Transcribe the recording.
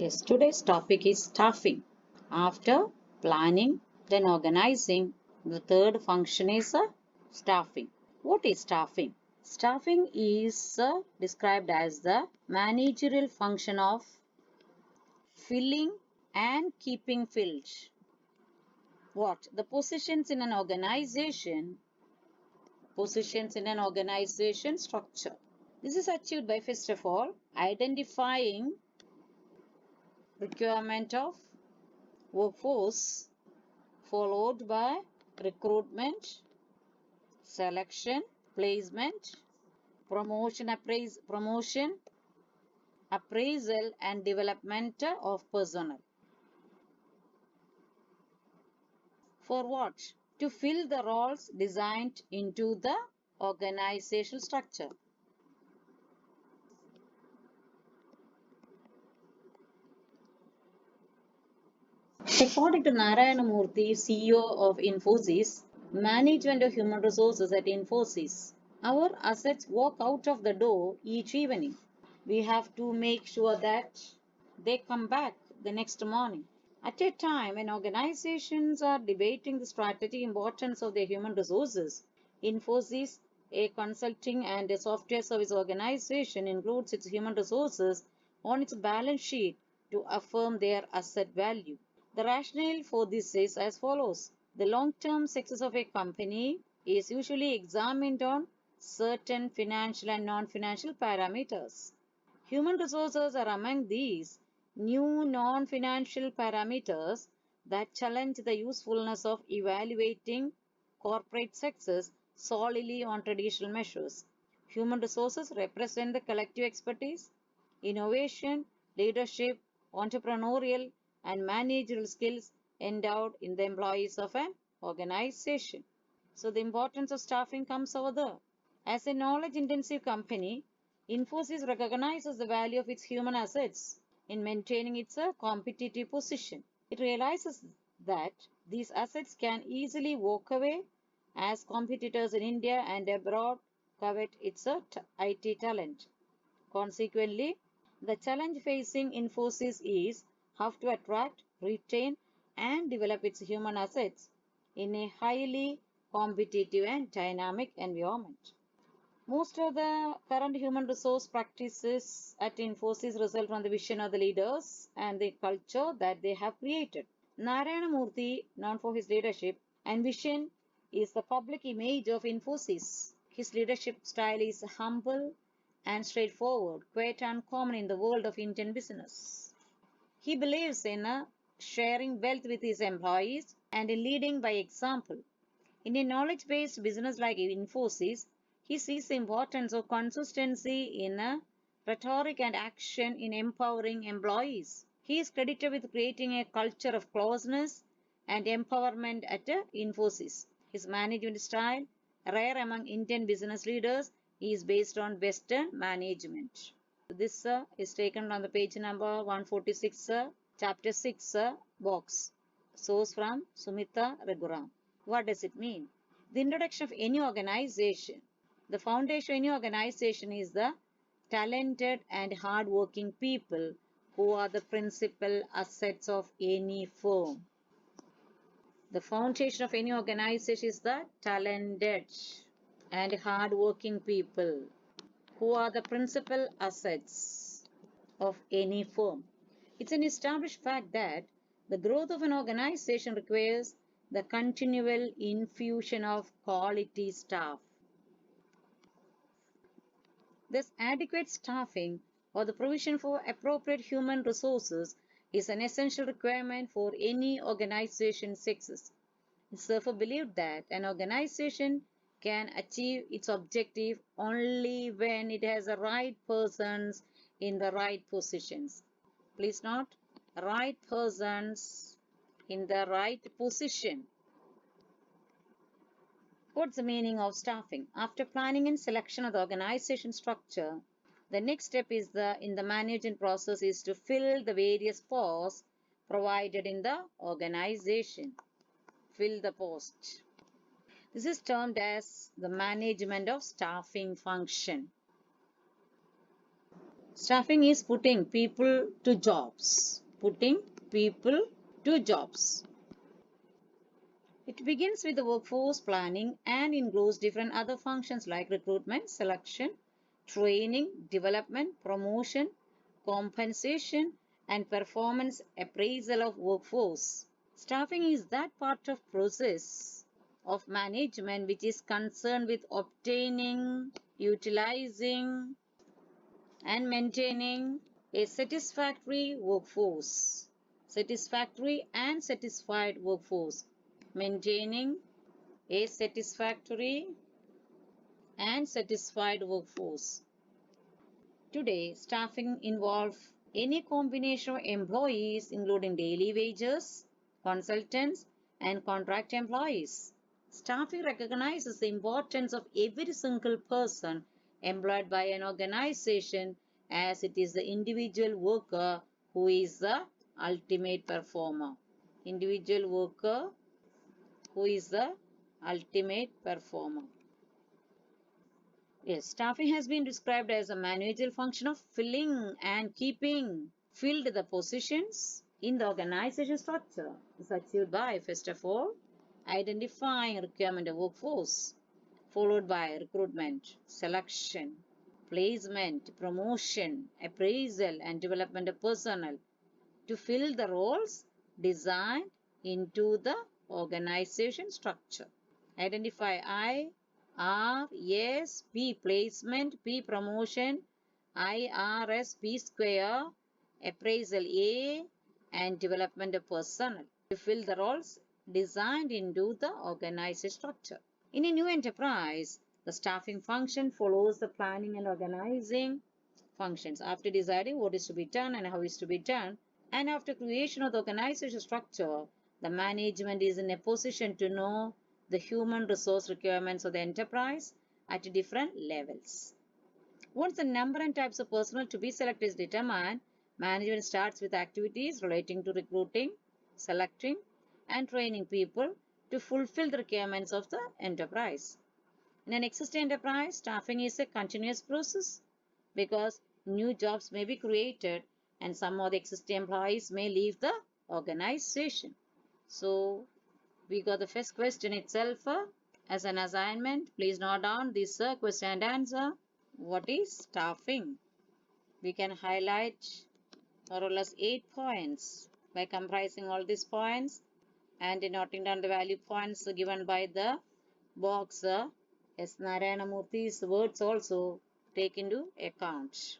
Yes, today's topic is staffing. After planning, then organizing, the third function is staffing. What is staffing? Staffing is described as the managerial function of filling and keeping filled. What? The positions in an organization structure. This is achieved by first of all identifying requirement of workforce followed by recruitment, selection, placement, promotion, appraisal and development of personnel. For what? To fill the roles designed into the organizational structure. According to Narayana Murthy, CEO of Infosys, management of human resources at Infosys, our assets walk out of the door each evening. We have to make sure that they come back the next morning. At a time when organizations are debating the strategic importance of their human resources, Infosys, a consulting and a software service organization, includes its human resources on its balance sheet to affirm their asset value. The rationale for this is as follows. The long-term success of a company is usually examined on certain financial and non-financial parameters. Human resources are among these new non-financial parameters that challenge the usefulness of evaluating corporate success solely on traditional measures. Human resources represent the collective expertise, innovation, leadership, entrepreneurial, and managerial skills endowed in the employees of an organization. So, the importance of staffing comes over there. As a knowledge intensive company, Infosys recognizes the value of its human assets in maintaining its competitive position. It realizes that these assets can easily walk away as competitors in India and abroad covet its IT talent. Consequently, the challenge facing Infosys is how to attract, retain, and develop its human assets in a highly competitive and dynamic environment. Most of the current human resource practices at Infosys result from the vision of the leaders and the culture that they have created. Narayana Murthy, known for his leadership and vision, is the public image of Infosys. His leadership style is humble and straightforward, quite uncommon in the world of Indian business. He believes in sharing wealth with his employees and in leading by example. In a knowledge-based business like Infosys, he sees the importance of consistency in rhetoric and action in empowering employees. He is credited with creating a culture of closeness and empowerment at Infosys. His management style, rare among Indian business leaders, is based on Western management. This is taken on the page number 146, chapter 6 box. Source from Sumita Raghuram. What does it mean? The introduction of any organization. The foundation of any organization is the talented and hardworking people who are the principal assets of any firm. The foundation of any organization is the talented and hardworking people who are the principal assets of any firm. It's an established fact that the growth of an organization requires the continual infusion of quality staff. Thus, adequate staffing or the provision for appropriate human resources is an essential requirement for any organization's success. It's therefore believed that an organization can achieve its objective only when it has the right persons in the right positions. Please note, right persons in the right position. What's the meaning of staffing? After planning and selection of the organization structure, the next step is in the management process is to fill the various posts provided in the organization. Fill the post. This is termed as the management of staffing function. Staffing is putting people to jobs. Putting people to jobs. It begins with the workforce planning and includes different other functions like recruitment, selection, training, development, promotion, compensation, and performance appraisal of workforce. Staffing is that part of process of management which is concerned with obtaining, utilizing, and maintaining a satisfactory workforce. Satisfactory and satisfied workforce. Maintaining a satisfactory and satisfied workforce. Today, staffing involves any combination of employees including daily wages, consultants, and contract employees. Staffing recognizes the importance of every single person employed by an organization as it is the individual worker who is the ultimate performer. Individual worker who is the ultimate performer. Yes, staffing has been described as a managerial function of filling and keeping filled the positions in the organization structure. It's achieved by, first of all, identifying requirement of workforce, followed by recruitment, selection, placement, promotion, appraisal, and development of personnel to fill the roles designed into the organization structure. Identify I, R, S, P placement, P promotion, I, R, S, P square, appraisal A, and development of personnel to fill the roles designed into the organization structure. In a new enterprise, the staffing function follows the planning and organizing functions. After deciding what is to be done and how is to be done, and after creation of the organization structure, the management is in a position to know the human resource requirements of the enterprise at different levels. Once the number and types of personnel to be selected is determined, management starts with activities relating to recruiting, selecting, and training people to fulfill the requirements of the enterprise. In an existing enterprise, staffing is a continuous process because new jobs may be created and some of the existing employees may leave the organization. So, we got the first question itself as an assignment. Please note down this question and answer. What is staffing? We can highlight more or less 8 points by comprising all these points and noting down the value points given by the box. S. Narayana Murthy's words also take into account.